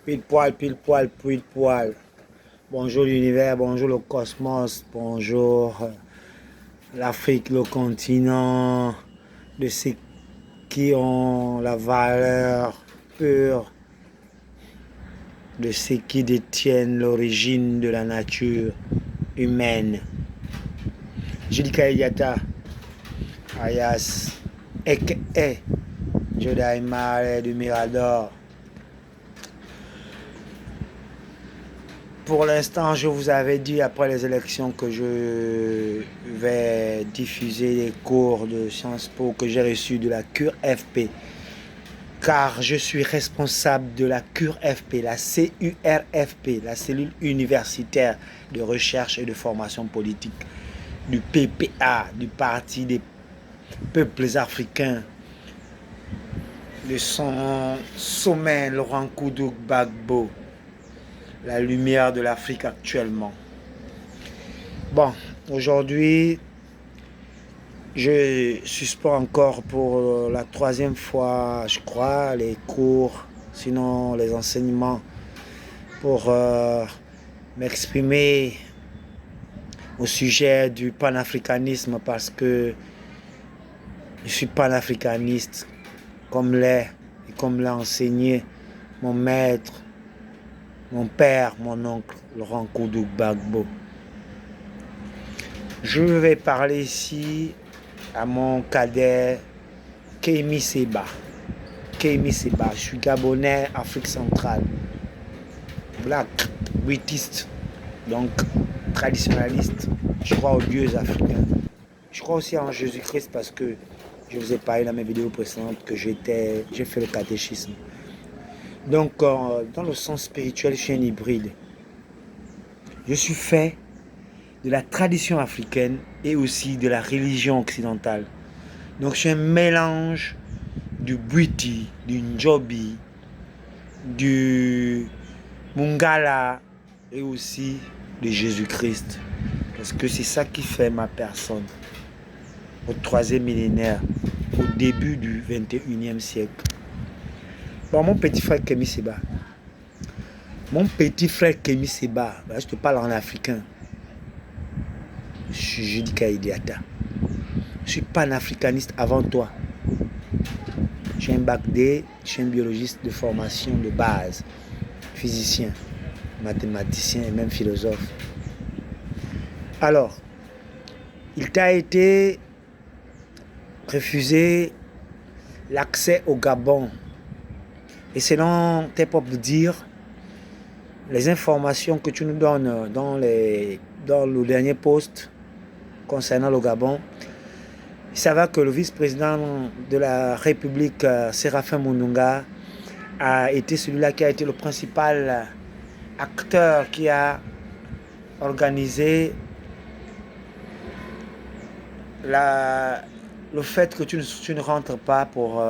Pile poil, pile poil. Bonjour l'univers, bonjour le cosmos, bonjour l'Afrique, le continent de ceux qui ont la valeur pure, de ceux qui détiennent l'origine de la nature humaine. Judy Kayata, Ayas, Eke, Jodai Mare du Mirador. Pour l'instant, je vous avais dit après les élections que je vais diffuser les cours de Sciences Po que j'ai reçus de la cure FP. Car je suis responsable de la cure FP, la CURFP, la cellule universitaire de recherche et de formation politique du PPA, du Parti des peuples africains, de son sommet Laurent Gbagbo. La lumière de l'Afrique actuellement. Bon, aujourd'hui, je suspends encore pour la 3e fois, je crois, les cours, sinon les enseignements, pour m'exprimer au sujet du panafricanisme parce que je suis panafricaniste comme l'est et comme l'a enseigné mon maître, mon père, mon oncle, Laurent Gbagbo. Je vais parler ici à mon cadet Kémi Seba. Kémi Seba, je suis gabonais, Afrique centrale. Black, british, donc traditionnaliste. Je crois aux dieux africains. Je crois aussi en Jésus-Christ parce que je vous ai parlé dans mes vidéos précédentes que j'ai fait le catéchisme. Donc, dans le sens spirituel, je suis un hybride. Je suis fait de la tradition africaine et aussi de la religion occidentale. Donc, je suis un mélange du Bwiti, du Njobi, du Mungala et aussi de Jésus-Christ. Parce que c'est ça qui fait ma personne au 3e millénaire, au début du 21e siècle. Bon, mon petit frère Kémi Seba. Mon petit frère Kémi Seba, je te parle en africain. Je suis Judy Kayata. Je suis panafricaniste avant toi. Je suis un bac D, je suis un biologiste de formation de base, physicien, mathématicien et même philosophe. Alors, il t'a été refusé l'accès au Gabon. Et selon tes propres dires, les informations que tu nous donnes dans le dernier post concernant le Gabon, il s'avère que le vice-président de la République, Séraphin Moununga, a été celui-là qui a été le principal acteur qui a organisé le fait que tu ne rentres pas pour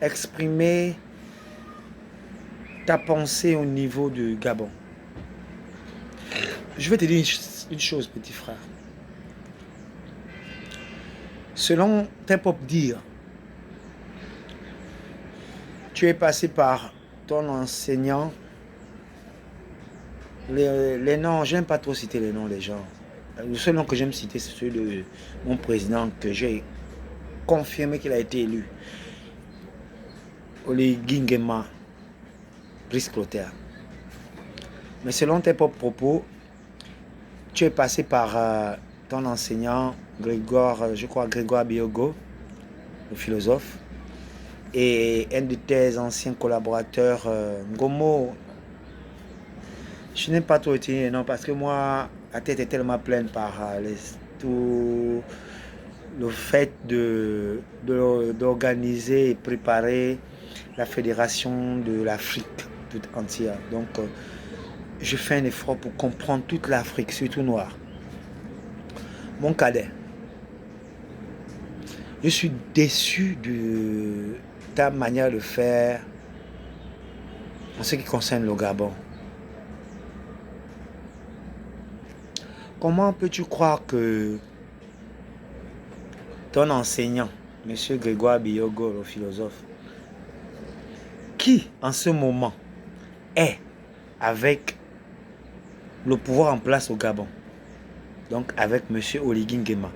exprimer ta pensée au niveau du Gabon. Je vais te dire une chose, petit frère. Selon tes propres dires, tu es passé par ton enseignant. Les noms, j'aime pas trop citer les noms des gens. Le seul nom que j'aime citer, c'est celui de mon président que j'ai confirmé qu'il a été élu. Oli Gingema, Brice Clotaire. Mais selon tes propres propos, tu es passé par ton enseignant Grégoire, je crois Grégoire Biogo, le philosophe, et un de tes anciens collaborateurs, Ngomo. Je n'ai pas trop retenu les noms parce que moi, la tête est tellement pleine par tout le fait d'organiser et préparer la fédération de l'Afrique toute entière. Donc, je fais un effort pour comprendre toute l'Afrique, surtout noire. Mon cadet, je suis déçu de ta manière de faire en ce qui concerne le Gabon. Comment peux-tu croire que ton enseignant, M. Grégoire Biogo, le philosophe, qui en ce moment est avec le pouvoir en place au Gabon. Donc avec M. Oligui Nguema.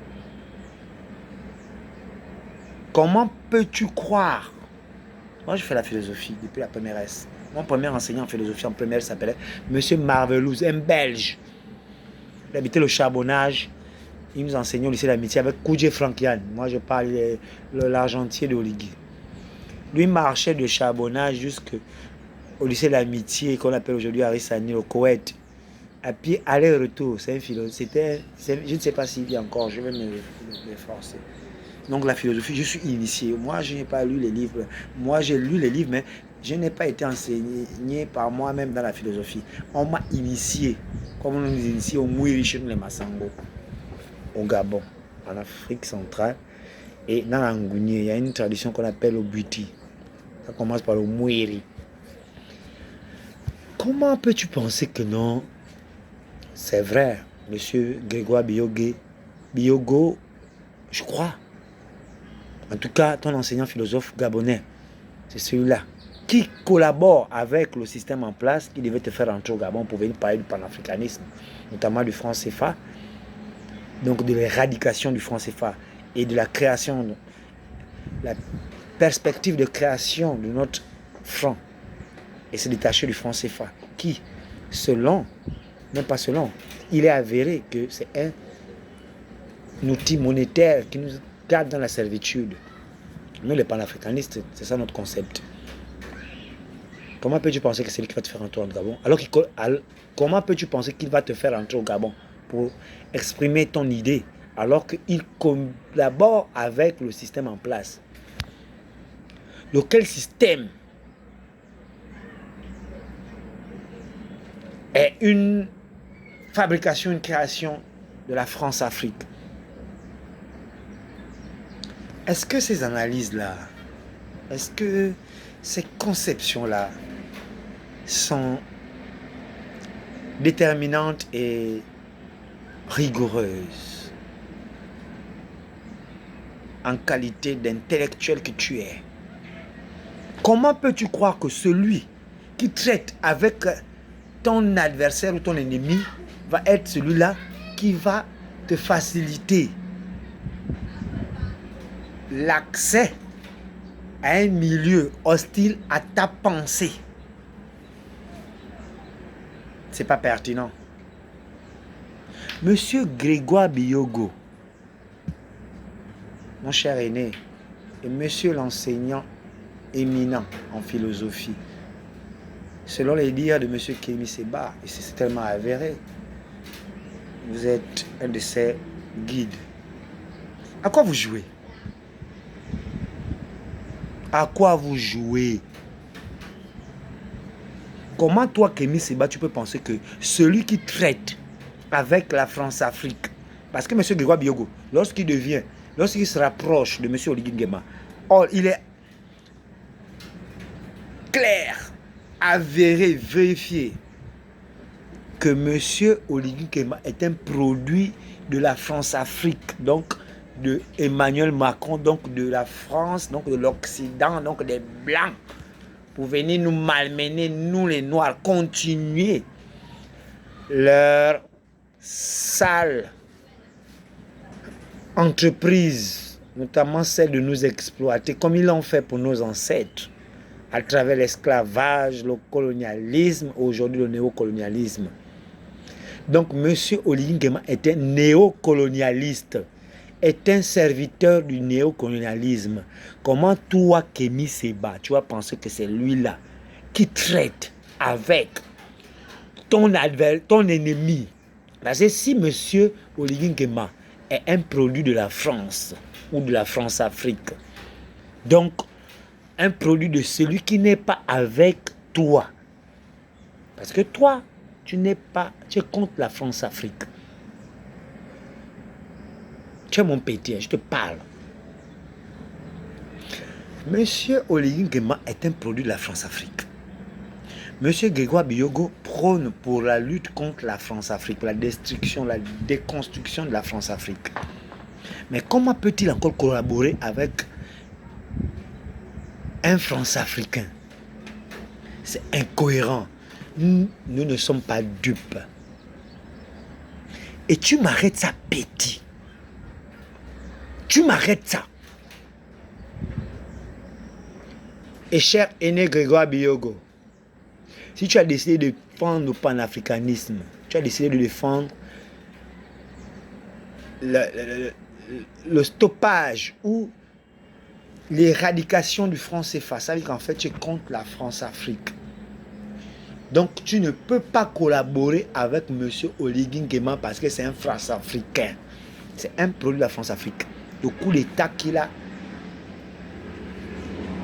Comment peux-tu croire? Moi, je fais la philosophie depuis la première S. Mon premier enseignant en philosophie en première s'appelait M. Marvelouz, un Belge. Il habitait le charbonnage. Il nous enseignait au lycée d'amitié avec Koudje Frankian. Moi, je parle de l'argentier de Oligui. Lui marchait de charbonnage jusqu'au lycée d'amitié qu'on appelle aujourd'hui Arissani, au Koweït. À pied, aller-retour. C'est un philosophe. Je ne sais pas s'il vit encore. Je vais m'efforcer. Donc la philosophie, je suis initié. Moi, je n'ai pas lu les livres. Moi, j'ai lu les livres, mais je n'ai pas été enseigné par moi-même dans la philosophie. On m'a initié, comme on nous initie au Mouiri les Massango, au Gabon, en Afrique centrale. Et dans l'Angounier, il y a une tradition qu'on appelle le Buti. Ça commence par le Mouiri. Comment peux-tu penser que non? C'est vrai, monsieur Grégoire Biyogo, je crois. En tout cas, ton enseignant philosophe gabonais, c'est celui-là qui collabore avec le système en place qui devait te faire entrer au Gabon pour venir parler du panafricanisme, notamment du franc CFA, donc de l'éradication du franc CFA et de la création, la perspective de création de notre franc et se détacher du franc CFA qui, selon, même pas selon, il est avéré que c'est un outil monétaire qui nous garde dans la servitude. Nous, les panafricanistes, c'est ça notre concept. Comment peux-tu penser que c'est lui qui va te faire entrer au Gabon? Comment peux-tu penser qu'il va te faire entrer au Gabon pour exprimer ton idée alors qu'il collabore avec le système en place? Lequel système est une fabrication, une création de la France-Afrique? Est-ce que ces analyses-là, est-ce que ces conceptions-là sont déterminantes et rigoureuses en qualité d'intellectuel que tu es? Comment peux-tu croire que celui qui traite avec ton adversaire ou ton ennemi va être celui-là qui va te faciliter l'accès à un milieu hostile à ta pensée? C'est pas pertinent. Monsieur Grégoire Biyogo, mon cher aîné, et monsieur l'enseignant éminent en philosophie, selon les dires de monsieur Kémy Séba, et c'est tellement avéré, vous êtes un de ses guides. À quoi vous jouez? À quoi vous jouez? Comment toi, Kémy Séba, tu peux penser que celui qui traite avec la France-Afrique, parce que M. Grégoire Biyogo, lorsqu'il se rapproche de M. Oligui Nguema, il est clair, avéré, vérifié que M. Oligui Nguema est un produit de la France-Afrique, donc de Emmanuel Macron, donc de la France, donc de l'Occident, donc des Blancs, pour venir nous malmener, nous les Noirs, continuer leur sale entreprise, notamment celle de nous exploiter, comme ils l'ont fait pour nos ancêtres, à travers l'esclavage, le colonialisme, aujourd'hui le néocolonialisme. Donc M. Oligui Nguema est un néocolonialiste, est un serviteur du néocolonialisme. Comment toi, Kémy Séba, tu vas penser que c'est lui-là qui traite avec ton ennemi? Parce que si M. Oligui Nguema est un produit de la France ou de la France-Afrique, donc un produit de celui qui n'est pas avec toi, parce que toi, tu es contre la France-Afrique. Tu es mon petit, je te parle. Monsieur Oligui Nguema est un produit de la France-Afrique. Monsieur Grégoire Biyogo prône pour la lutte contre la France-Afrique, la destruction, la déconstruction de la France-Afrique. Mais comment peut-il encore collaborer avec un France-Africain? C'est incohérent. Nous ne sommes pas dupes. Et tu m'arrêtes ça, petit. Tu m'arrêtes ça. Et cher aîné Grégoire Biyogo, si tu as décidé de défendre le panafricanisme, tu as décidé de défendre le stoppage ou l'éradication du franc CFA, ça veut dire qu'en fait tu es contre la France-Afrique. Donc tu ne peux pas collaborer avec M. Oligui Nguema parce que c'est un France-Africain. C'est un produit de la France-Afrique. Le coup d'État qu'il a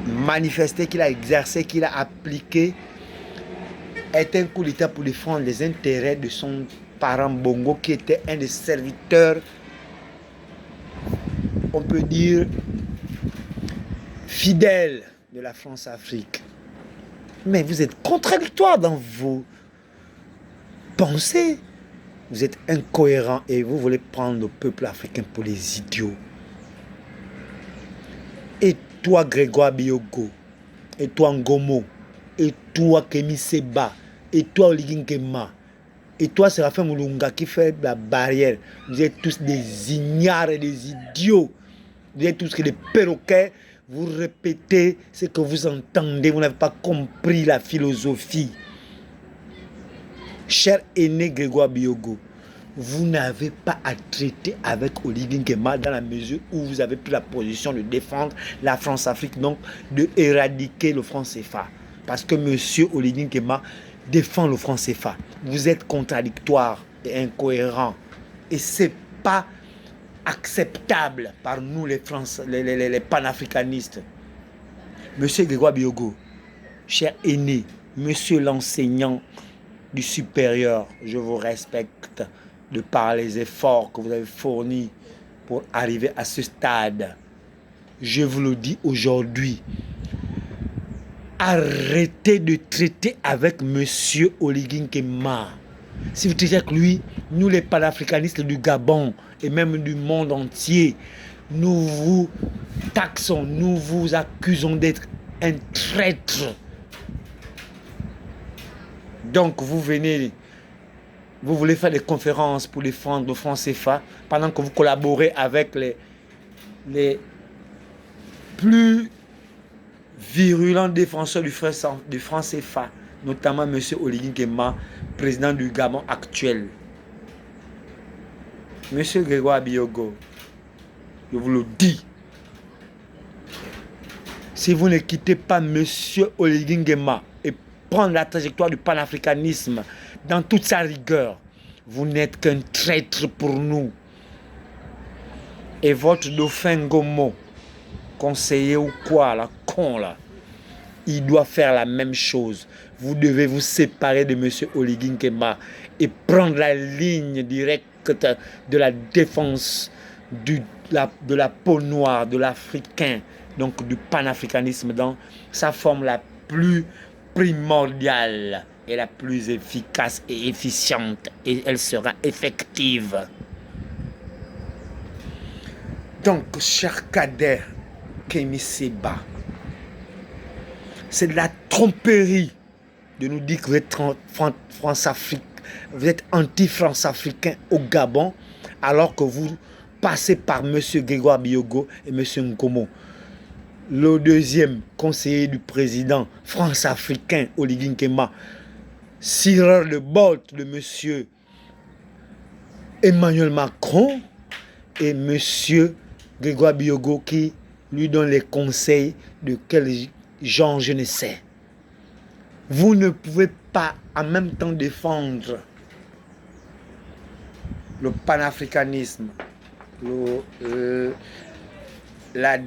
manifesté, qu'il a exercé, qu'il a appliqué est un coup d'État pour défendre les intérêts de son parent Bongo qui était un des serviteurs, on peut dire, fidèles de la France-Afrique. Mais vous êtes contradictoire dans vos pensées. Vous êtes incohérent et vous voulez prendre le peuple africain pour les idiots. Et toi, Grégoire Biyogo, et toi, Ngomo, et toi, Kémi Séba, et toi, Oligui Nguema, et toi, Séraphin Moulunga qui fait la barrière, vous êtes tous des ignares et des idiots. Vous êtes tous des perroquets. Vous répétez ce que vous entendez. Vous n'avez pas compris la philosophie. Cher aîné Grégoire Biyogo, vous n'avez pas à traiter avec Oligui Nguema dans la mesure où vous avez pris la position de défendre la France-Afrique, donc de éradiquer le franc CFA. Parce que M. Oligui Nguema défend le franc CFA. Vous êtes contradictoire et incohérent. Et ce n'est pas acceptable par nous les panafricanistes. Monsieur Grégoire Biyogo, cher aîné, monsieur l'enseignant du supérieur, je vous respecte de par les efforts que vous avez fournis pour arriver à ce stade. Je vous le dis aujourd'hui, arrêtez de traiter avec monsieur Oligui Nguema. Si vous traitez avec lui, nous les panafricanistes du Gabon et même du monde entier, nous vous taxons, nous vous accusons d'être un traître. Donc vous venez, vous voulez faire des conférences pour défendre le franc CFA pendant que vous collaborez avec les plus virulents défenseurs du franc CFA, notamment M. Oligui Nguema, président du Gabon actuel. Monsieur Grégoire Biyogo, je vous le dis, si vous ne quittez pas Monsieur Oligui Nguema et prendre la trajectoire du panafricanisme dans toute sa rigueur, vous n'êtes qu'un traître pour nous. Et votre dauphin Ngomo, conseiller ou quoi, la con là, il doit faire la même chose. Vous devez vous séparer de M. Oligui Nguema et prendre la ligne directe de la défense de la peau noire, de l'Africain, donc du panafricanisme dans sa forme la plus primordiale et la plus efficace et efficiente. Et elle sera effective. Donc, cher Kader Kémi Séba, c'est de la tromperie de nous dire que vous êtes France-Afrique, vous êtes anti-France-africain au Gabon, alors que vous passez par M. Grégoire Biyogo et M. Ngomo. Le deuxième conseiller du président France-africain, Oligui Nguema, tireur de bolt de M. Emmanuel Macron, et M. Grégoire Biyogo qui lui donne les conseils de quel genre je ne sais. Vous ne pouvez pas en même temps défendre le panafricanisme, la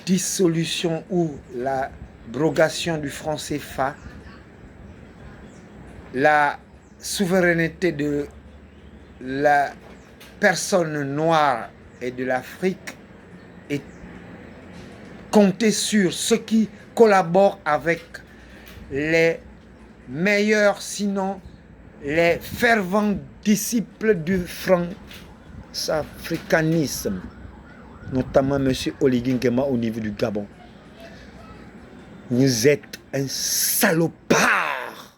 dissolution ou l'abrogation du franc CFA, la souveraineté de la personne noire et de l'Afrique, et compter sur ceux qui collaborent avec les meilleurs, sinon les fervents disciples du france-africanisme, notamment M. Oligui Nguema au niveau du Gabon. Vous êtes un salopard.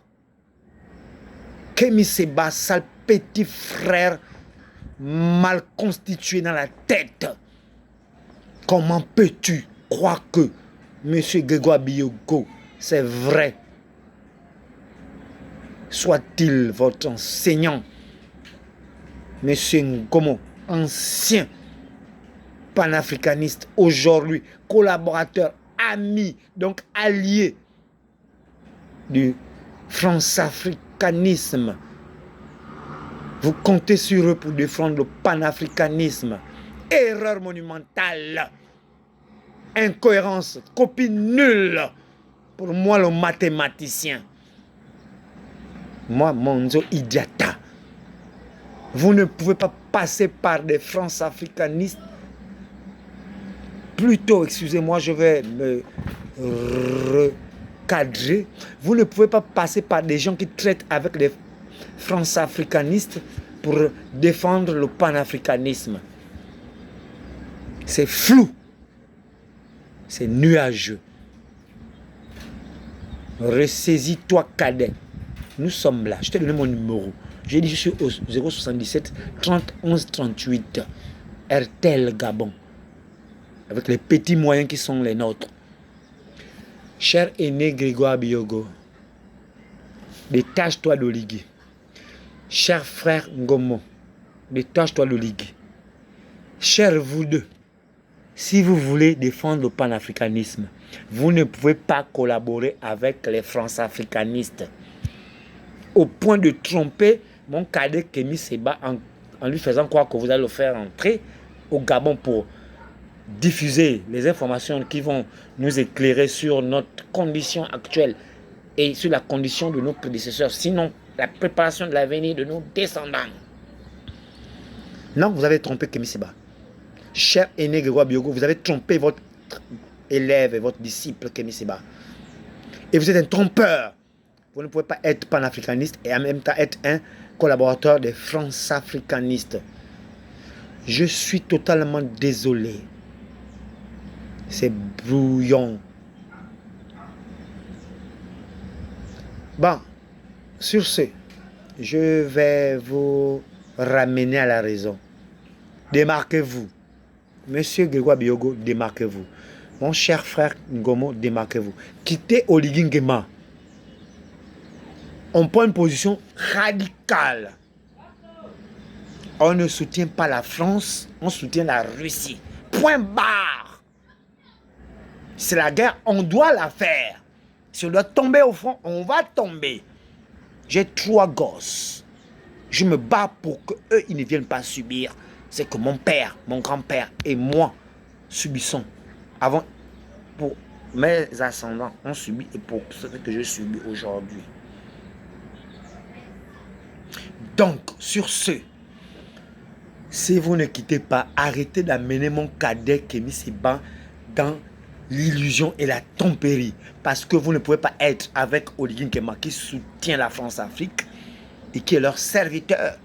Kémy Séba, sale petit frère mal constitué dans la tête. Comment peux-tu croire que M. Grégoire Biyogo, c'est vrai? Soit-il votre enseignant, M. Ngomo, ancien panafricaniste, aujourd'hui collaborateur, ami, donc allié du france-africanisme. Vous comptez sur eux pour défendre le panafricanisme. Erreur monumentale. Incohérence, copie nulle. Pour moi, le mathématicien. Moi, Monzo Idiata. Vous ne pouvez pas passer par des france-africanistes. Plutôt, excusez-moi, je vais me recadrer. Vous ne pouvez pas passer par des gens qui traitent avec les france-africanistes pour défendre le panafricanisme. C'est flou. C'est nuageux. Ressaisis-toi, cadet. Nous sommes là. Je t'ai donné mon numéro. J'ai dit je suis au 077 30 11 38. RTL Gabon. Avec les petits moyens qui sont les nôtres. Cher aîné Grégoire Biyogo, détache-toi d'Oligui. Cher frère Ngomo, détache-toi d'Oligui. Chers vous deux, si vous voulez défendre le panafricanisme, vous ne pouvez pas collaborer avec les france-africanistes. Au point de tromper mon cadet Kémy Séba en lui faisant croire que vous allez le faire entrer au Gabon pour diffuser les informations qui vont nous éclairer sur notre condition actuelle et sur la condition de nos prédécesseurs, sinon la préparation de l'avenir de nos descendants. Non, vous avez trompé Kémy Séba. Cher aîné Grégoire Biyogo, vous avez trompé votre élève et votre disciple Kémy Séba. Et vous êtes un trompeur. Vous ne pouvez pas être panafricaniste et en même temps être un collaborateur des france-africanistes. Je suis totalement désolé. C'est brouillon. Bon, sur ce, je vais vous ramener à la raison. Démarquez-vous. Monsieur Grégoire Biyogo, démarquez-vous. Mon cher frère Ngomo, démarquez-vous. Quittez Oligui Nguema. On prend une position radicale. On ne soutient pas la France, on soutient la Russie. Point barre. C'est la guerre, on doit la faire. Si on doit tomber au front, on va tomber. J'ai 3 gosses. Je me bats pour qu'eux, ils ne viennent pas subir. C'est que mon père, mon grand-père et moi subissons. Avant, pour mes ascendants ont subi et pour ce que je subis aujourd'hui. Donc, sur ce, si vous ne quittez pas, arrêtez d'amener mon cadet Kémy Séba dans l'illusion et la tromperie. Parce que vous ne pouvez pas être avec Oligui Nguema qui soutient la France-Afrique et qui est leur serviteur,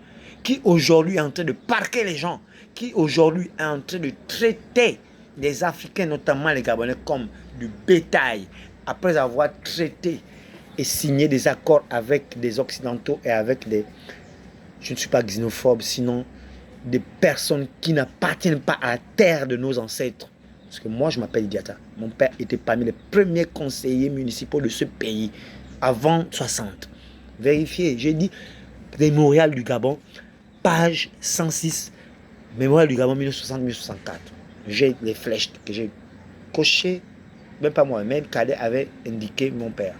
qui aujourd'hui est en train de parquer les gens, qui aujourd'hui est en train de traiter les Africains, notamment les Gabonais, comme du bétail, après avoir traité et signé des accords avec des Occidentaux et avec des... Je ne suis pas xénophobe, sinon des personnes qui n'appartiennent pas à la terre de nos ancêtres. Parce que moi, je m'appelle Idiata. Mon père était parmi les premiers conseillers municipaux de ce pays, avant 60. Vérifiez, j'ai dit Mémorial du Gabon, page 106, Mémorial du Gabon 1960-1964. J'ai les flèches que j'ai cochées, même pas moi, même Cadet avait indiqué mon père.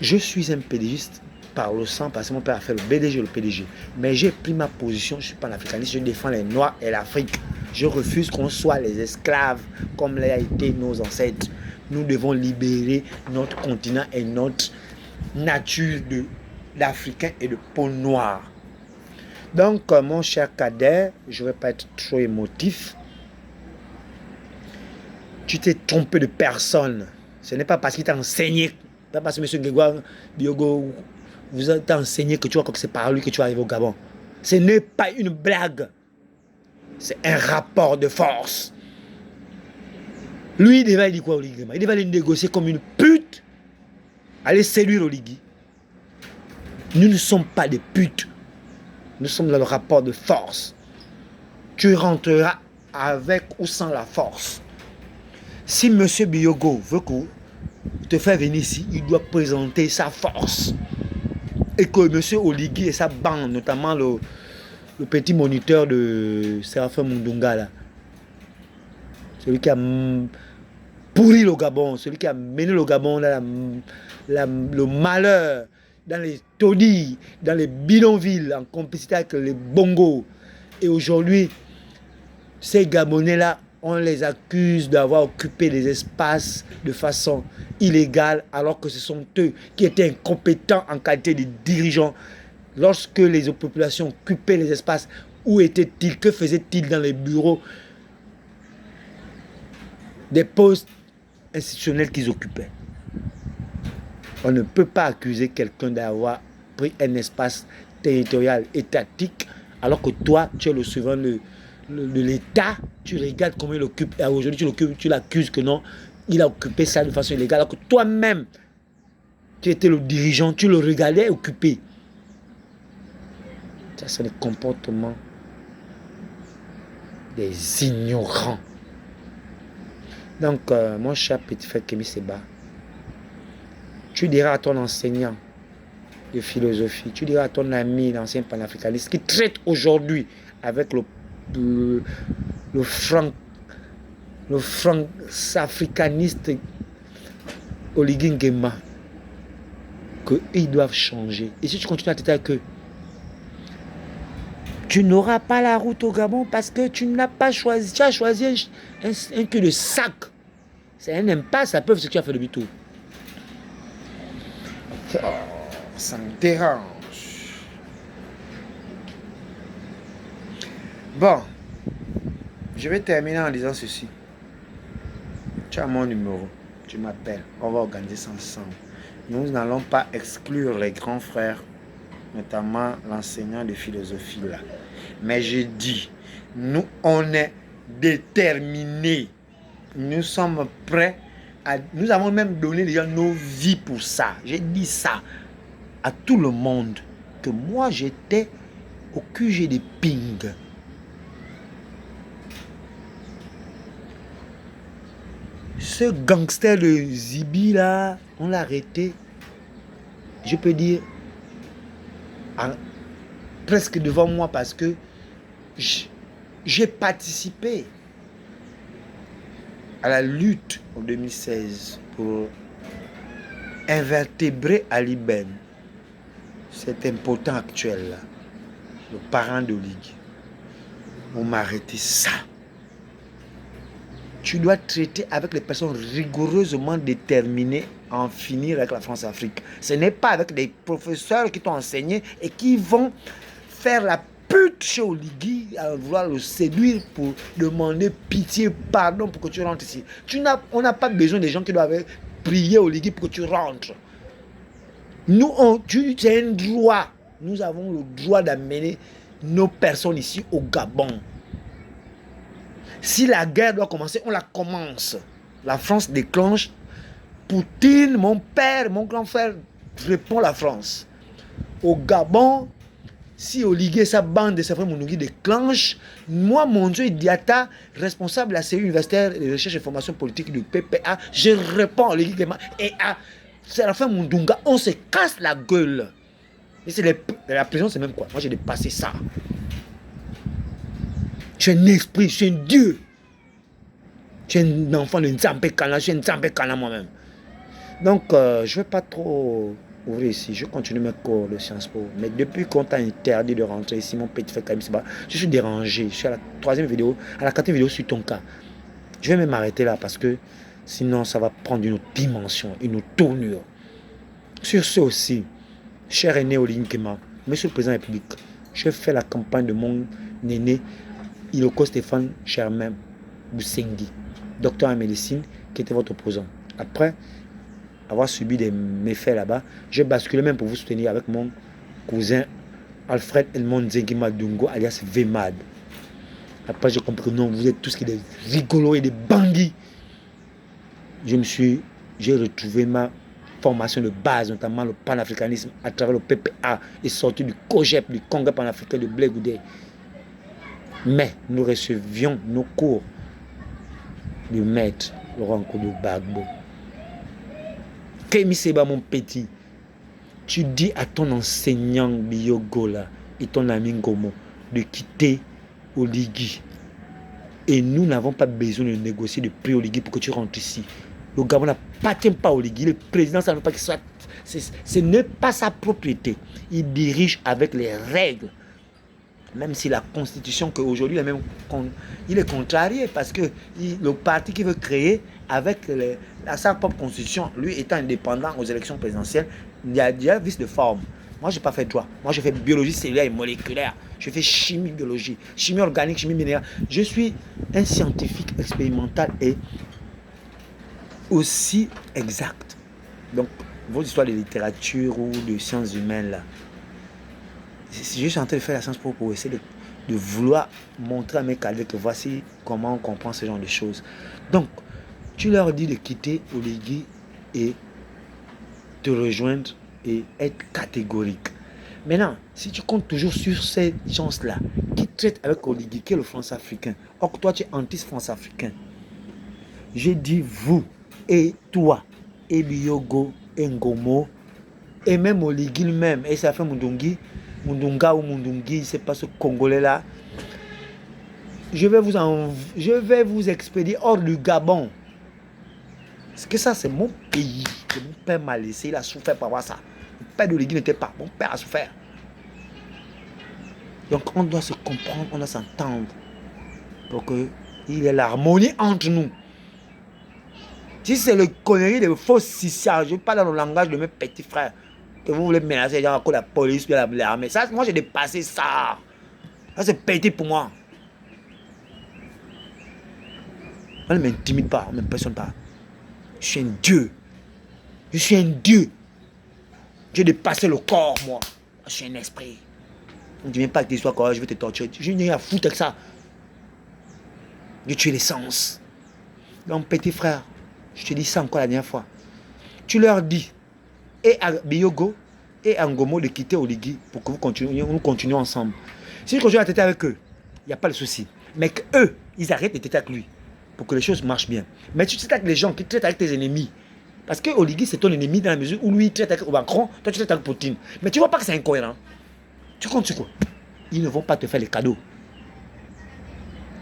Je suis un pédégiste par le sang, parce que mon père a fait le BDG, le PDG. Mais j'ai pris ma position, je ne suis pas l'africaniste, je défends les Noirs et l'Afrique. Je refuse qu'on soit les esclaves comme l'ont été nos ancêtres. Nous devons libérer notre continent et notre nature d'Africain et de peau noire. Donc, mon cher Cadet, je ne vais pas être trop émotif. Tu t'es trompé de personne. Ce n'est pas parce qu'il t'a enseigné, pas parce que M. Grégoire Biyogo vous a enseigné que tu vois que c'est par lui que tu arrives au Gabon. Ce n'est pas une blague. C'est un rapport de force. Lui, il devait dire quoi, Oligui? Il devait aller négocier comme une pute, aller séduire Oligui. Nous ne sommes pas des putes. Nous sommes dans le rapport de force. Tu rentreras avec ou sans la force. Si M. Biyogo veut te faire venir ici, il doit présenter sa force. Et que M. Oligui et sa bande, notamment le petit moniteur de Séraphin Mundunga, là, celui qui a pourri le Gabon, celui qui a mené le Gabon dans le malheur, dans les taudis, dans les bidonvilles, en complicité avec les bongos. Et aujourd'hui, ces Gabonais-là, on les accuse d'avoir occupé les espaces de façon illégale, alors que ce sont eux qui étaient incompétents en qualité de dirigeants. Lorsque les populations occupaient les espaces, où étaient-ils? Que faisaient-ils dans les bureaux des postes institutionnels qu'ils occupaient? On ne peut pas accuser quelqu'un d'avoir pris un espace territorial étatique, alors que toi, tu es le souverain de l'État, tu regardes comment il occupe, et aujourd'hui tu l'accuses que non, il a occupé ça de façon illégale, alors que toi-même, tu étais le dirigeant, tu le regardais occuper. Ça, c'est le comportement des ignorants. Donc, mon cher petit frère Kémy Séba, tu diras à ton enseignant de philosophie, tu diras à ton ami, l'ancien panafricaniste, qui traite aujourd'hui avec le franc-africaniste Oligui Nguema, qu'ils doivent changer. Et si tu continues à traiter avec eux, tu n'auras pas la route au Gabon parce que tu n'as pas choisi, tu as choisi un cul de sac. C'est un impasse, ça peut faire ce que tu as fait depuis tout. Oh, ça me dérange. Bon, je vais terminer en disant ceci. Tu as mon numéro, tu m'appelles, on va organiser ça ensemble. Nous n'allons pas exclure les grands frères, notamment l'enseignant de philosophie là. Mais je dis, nous on est déterminés. Nous sommes prêts à... Nous avons même donné déjà nos vies pour ça. J'ai dit ça à tout le monde. Que moi j'étais au QG de Ping. Ce gangster de Zibi là, on l'a arrêté. Je peux dire presque devant moi parce que j'ai participé à la lutte en 2016 pour invertébrer Ali Ben, cet impotent actuel là, le parent d'Oligui. On m'a arrêté ça. Tu dois traiter avec les personnes rigoureusement déterminées à en finir avec la France-Afrique. Ce n'est pas avec des professeurs qui t'ont enseigné et qui vont faire la pute chez Oligui à vouloir le séduire pour demander pitié, pardon pour que tu rentres ici. On n'a pas besoin des gens qui doivent prier Oligui pour que tu rentres. Nous, c'est un droit. Nous avons le droit d'amener nos personnes ici au Gabon. Si la guerre doit commencer, on la commence. La France déclenche. Poutine, mon père, mon grand frère, répond la France. Au Gabon, si Oligui et sa bande de Séraphin Mundunga déclenche, moi, mon Dieu, Diata, responsable de la série universitaire de recherche et formation politique du PPA, je réponds à Oligui et à Séraphin Mundunga, on se casse la gueule. Et c'est la prison, c'est même quoi? Moi, j'ai dépassé ça. Tu es un esprit, je suis un Dieu. Tu es un enfant de Nzambé Kana, je suis un Nzambé Kana moi-même. Donc, je ne vais pas trop ouvrir ici. Je continue mes cours de Sciences Po. Mais depuis qu'on t'a interdit de rentrer ici, mon petit frère Kémy Séba, je suis dérangé. Je suis à la 3e vidéo, à la 4e vidéo sur ton cas. Je vais même m'arrêter là parce que sinon, ça va prendre une autre dimension, une autre tournure. Sur ce aussi, cher aîné Oligui Nguema, Monsieur le Président de la République, je fais la campagne de mon aîné Iloko Stéphane Germain Boussengi, docteur en médecine, qui était votre opposant. Après avoir subi des méfaits là-bas, j'ai basculé même pour vous soutenir avec mon cousin Alfred Edmond Nzengima Dungo, alias Vemad. Après, j'ai compris que non, vous êtes tous des rigolos et des bandits. J'ai retrouvé ma formation de base, notamment le panafricanisme à travers le PPA, est sorti du COGEP, du Congrès panafricain de Blé Goudé. Mais nous recevions nos cours du maître Laurent Koudou Gbagbo. Kémi Séba, mon petit, tu dis à ton enseignant Biyogo là, et ton ami Ngomo de quitter Oligui. Et nous n'avons pas besoin de négocier de prix Oligui pour que tu rentres ici. Le Gabon n'appartient pas à Oligui. Le président, ça ne veut pas qu'il soit. Ce n'est pas sa propriété. Il dirige avec les règles. Même si la constitution qu'aujourd'hui il est contrarié parce que le parti qui veut créer avec sa propre constitution, lui étant indépendant aux élections présidentielles, il y a déjà vice de forme. Moi, je n'ai pas fait droit. Moi, je fais biologie cellulaire et moléculaire. Je fais chimie, biologie, chimie organique, chimie minérale. Je suis un scientifique expérimental et aussi exact. Donc, vos histoires de littérature ou de sciences humaines, là, je suis en train de faire la science pour essayer de vouloir montrer à mes cadets que voici comment on comprend ce genre de choses. Donc, tu leur dis de quitter Oligui et te rejoindre et être catégorique. Maintenant, si tu comptes toujours sur ces gens-là qui traitent avec Oligui, qui est le France-Africain, or que toi tu es anti-France-Africain, j'ai dit vous et toi, et Biyogo, et Ngomo, et même Oligui lui-même, et ça fait Mundunga ou Mundungi, c'est pas ce Congolais-là, je vais vous expédier hors du Gabon. Parce que ça, c'est mon pays. Que mon père m'a laissé, il a souffert pour avoir ça. Le père d'Oligui n'était pas. Mon père a souffert. Donc, on doit se comprendre, on doit s'entendre. Pour qu'il y ait l'harmonie entre nous. Si c'est le connerie de faux siciards, je parle dans le langage de mes petits frères, que vous voulez menacer les gens à cause de la police, puis l'armée. Ça, moi, j'ai dépassé ça. Ça, c'est petit pour moi. On ne m'intimide pas, on ne m'impressionne pas. Je suis un dieu. Je suis un dieu. J'ai dépassé le corps, moi. Je suis un esprit. On ne dit pas que tu sois corps, je vais te torturer. Je n'ai rien à foutre avec ça. J'ai tué l'essence. Donc, petit frère, je te dis ça encore la dernière fois. Tu leur dis, et à Biyogo, et à Ngomo de quitter Oligui pour que nous continuions ensemble. Si je continue à têter avec eux, il n'y a pas de souci. Mais qu'eux, ils arrêtent de têter avec lui. Pour que les choses marchent bien. Mais tu traites avec les gens qui traitent avec tes ennemis. Parce que Oligui, c'est ton ennemi dans la mesure où lui, il traite avec Macron, toi, tu traites avec Poutine. Mais tu ne vois pas que c'est incohérent. Tu comptes sur quoi? Ils ne vont pas te faire les cadeaux.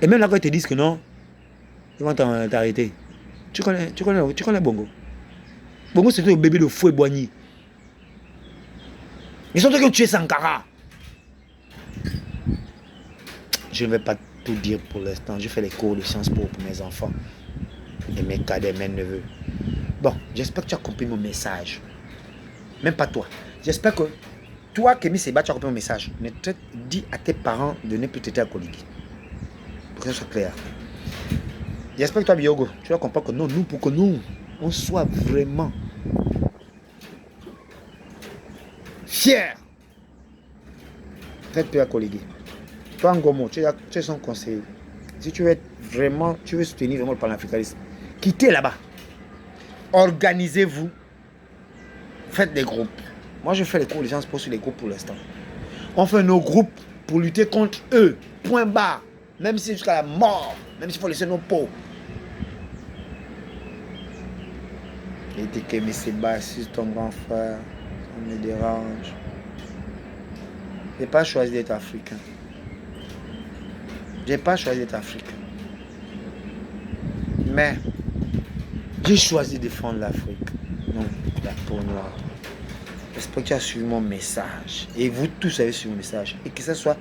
Et même là, quand ils te disent que non, ils vont t'arrêter. Tu connais Bongo. Bongo, c'est le bébé de Fouet Boigny. Ils sont ceux qui ont tué Sankara. Je ne vais pas tout dire pour l'instant. Je fais les cours de sciences pour mes enfants et mes cadets, mes neveux. Bon, j'espère que tu as compris mon message. Même pas toi. J'espère que toi, Kémi Séba, tu as compris mon message. Mais dis à tes parents de ne plus traiter à Oligui. Pour que ce soit clair. J'espère que toi, Biyogo, tu vas comprendre que non, nous, pour que nous, on soit vraiment fiers. Faites plus à Oligui. Toi, Ngomo, tu es son conseiller. Si tu veux soutenir vraiment le panafricanisme, quittez là-bas. Organisez-vous. Faites des groupes. Moi, je fais les cours de sciences sur les groupes pour l'instant. On fait nos groupes pour lutter contre eux. Point barre. Même si c'est jusqu'à la mort. Même s'il faut laisser nos peaux. Et t'es Kémi Séba, si ton grand frère, ça me dérange. Je n'ai pas choisi d'être africain. Je n'ai pas choisi d'être africain. Mais j'ai choisi de défendre l'Afrique. Non, la peau noire. J'espère que tu as suivi mon message. Et vous tous avez suivi mon message. Et que ce soit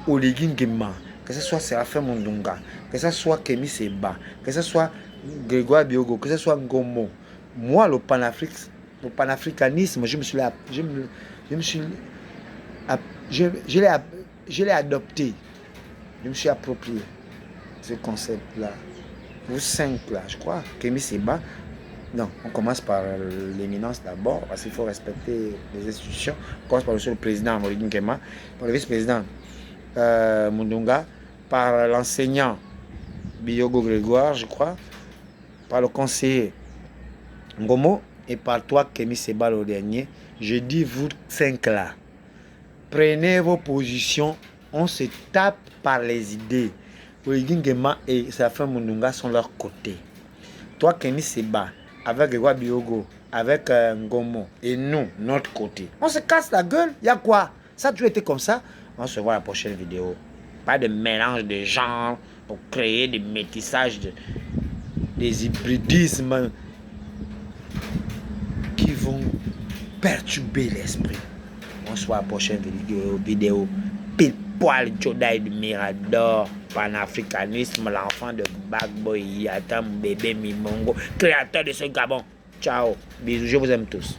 Oligui Nguema, que ce soit Séraphin Mundunga, que ce soit Kémi Séba, que ce soit Grégoire Biyogo, que ce soit Ngomo. Moi, le panafricanisme, je l'ai adopté. Je me suis approprié ce concept-là. Vous cinq là, je crois, Kémi Séba. Non, on commence par l'éminence d'abord, parce qu'il faut respecter les institutions. On commence par le président Oligui Nguema, par le vice-président Mundunga, par l'enseignant Biyogo Grégoire, je crois, par le conseiller Ngomo, et par toi, Kémy Séba, le dernier, je dis vous 5 là, prenez vos positions, on se tape par les idées. Oligingema et Safin Mununga sont leur côté. Toi, Kémy Séba, avec Ewa Biogo, avec Ngomo, et nous, notre côté. On se casse la gueule, il y a quoi? Ça a toujours été comme ça. On se voit à la prochaine vidéo. Pas de mélange de genres pour créer des métissages, des hybridismes qui vont perturber l'esprit. On se voit à la prochaine vidéo. Pile poil Jodaï du Mirador, panafricanisme, l'enfant de Bagboy Yatam, bébé Mimongo, créateur de ce Gabon. Ciao, bisous, je vous aime tous.